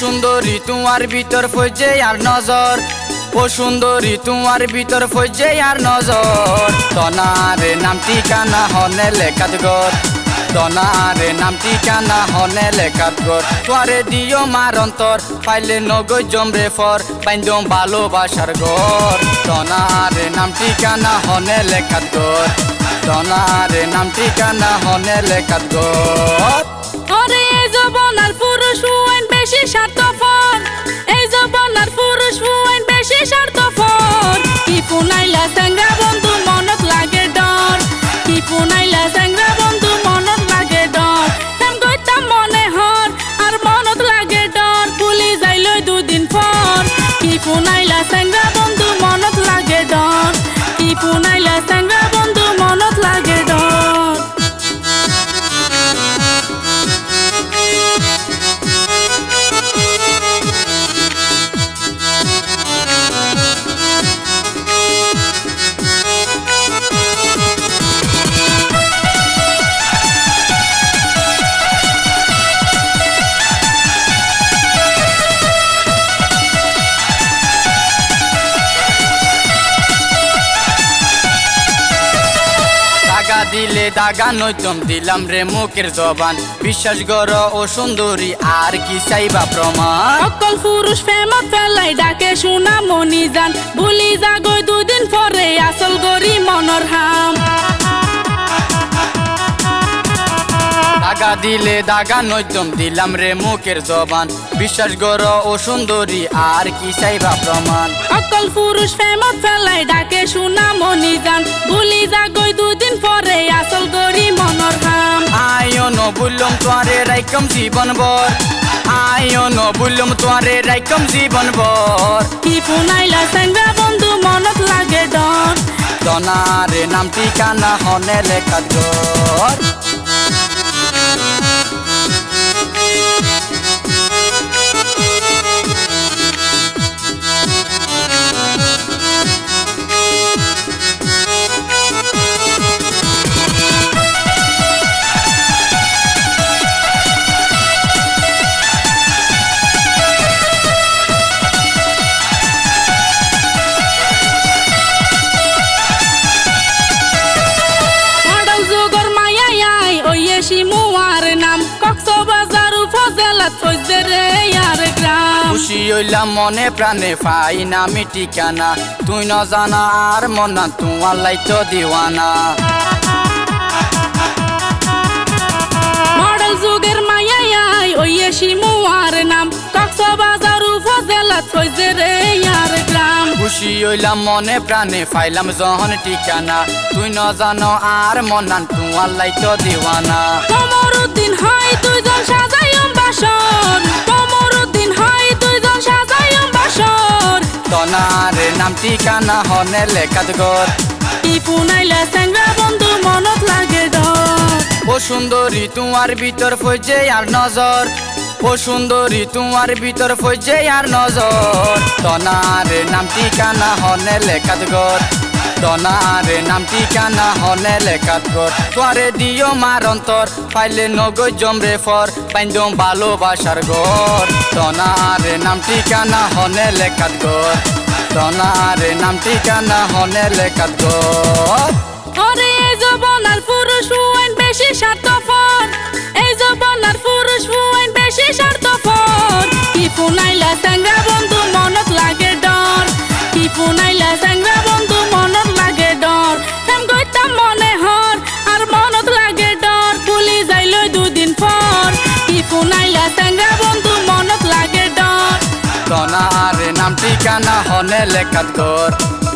সুন্দরী তোমার ভিতর ফজে আর নজর, ও সুন্দরী তোমার ভিতর ফজে আর নজর। তনারে নাম ঠিকানা হনে লেখাত গর, তনারে নাম ঠিকানা হনে লেখাত গর। তোরে দিও মার অন্তর পাইলে নগৈ জমরে ফর, বাইন্দম ভালোবাসার গর। তনারে নাম ঠিকানা হনে লেখাত গর, তনারে নাম ঠিকানা হনে লেখাত গর। ওরে এই জবানার পুরুষ হুয়েন বেশি স্বার্থপর, এই জবানার পুরুষ হুয়েন বেশি স্বার্থপর। কি ফুনাইলা স্যাংরা বন্ধু মনত লাগে ডর, কি ফুনাইলা স্যাংরা বন্ধু মনত লাগে ডর। হেম কইতাম মনে হর আর মনত লাগে ডর, ভুলি যাইলই দুদিন পর। কি ফুনাইলা স্যাংরা বন্ধু মনত লাগে ডর, কি ফুনাইলা স্যাংরা বন্ধু মনত লাগে ডর। দিলে দাগা নইতম দিলাম রে মুখের জবান, বিশ্বাস গর ও সুন্দরী আর কি চাইবা প্রমাণ। সকল পুরুষ প্রেমত ফেলাই ডাকে শোনা মনি জান, ভুলি যাগৈ দুদিন পরে আসল গরি মনর হাম। দাগা দিলে দাগা নইতম দিলাম রে মুখের জবান, বিশ্বাস গর ও সুন্দরী আর কি চাইবা প্রমাণ। সকল পুরুষ প্রেমত ফেলাই ডাকে শোনা মনি জান, ভুলি যাগৈ দুদিন পরে আসল গরি মনর হাম। আয়ো ন বললাম তোরে রাইকম জীবন ভর, আয়ো ন বললাম তোরে রাইকম জীবন ভর। কি ফুনাইলা স্যাংরা বন্ধু মনত লাগে ডর, তনারে নাম ঠিকানা হনে লেখাত গর। খুশি হইলাম মনে প্রাণে পাই নামি ঠিকানা, তুই ন জানা আর মনা তোমার লাইতো দিওয়ানা। মডেল যুগের মায়াই ওইয়ে শিমুয়ার নাম, কক্সবাজার উপজেলা থইজেরে ইয়ার গ্রাম। খুশি হইলাম মনে প্রাণে পাইলাম যখন ঠিকানা, তুই ন জানো আর মনা তোমার লাইতো দিওয়ানা। কমরুদ্দিন হয় দুইজন সাজাইম বাসর, কমরুদ্দিন হয় দুইজন সাজাইম বাসর। তনারে নাম ঠিকানা হনে লেখাত গর, কি ফুনাইলা স্যাংরা বন্ধু মনত লাগে ডর। ও সুন্দরী তোমার ভিতর ফজে আর নজর, ও সুন্দরী তোমার ভিতর ফজে আর নজর। তনারে নাম ঠিকানা হনে লেখাত গর, তনারে নাম ঠিকানা হনে লেখাত গর। তোরে দিও মার অন্তর পাইলে নগৈ জমরে ফর, বাইন্দম ভালোবাসার গর। তনারে নাম ঠিকানা হনে লেখাত গর, তনারে নাম ঠিকানা হনে লেখাত গর। ওরে এই জবানার পুরুষ হুয়েন বেশি স্বার্থপর, এই জবানার পুরুষ হুয়েন বেশি স্বার্থপর। কি ফুনাইলা স্যাংরা বন্ধু মনত লাগে ডর, কি ফুনাইলা স্যাংরা বন্ধু মনত লাগে ডর। হেম কইতাম মনে হর আর মনত লাগে ডর, ভুলি যাইলই দুদিন পর। কি ফুনাইলা স্যাংরা বন্ধু মনত লাগে ডর, তনারে নাম ঠিকানা হনে লেখাত গর।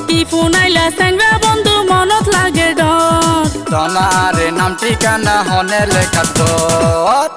কি ফুনাইলা স্যাংরা বন্ধু মনত লাগে ডর, তনারে নাম ঠিকানা হনে লেখাত গর।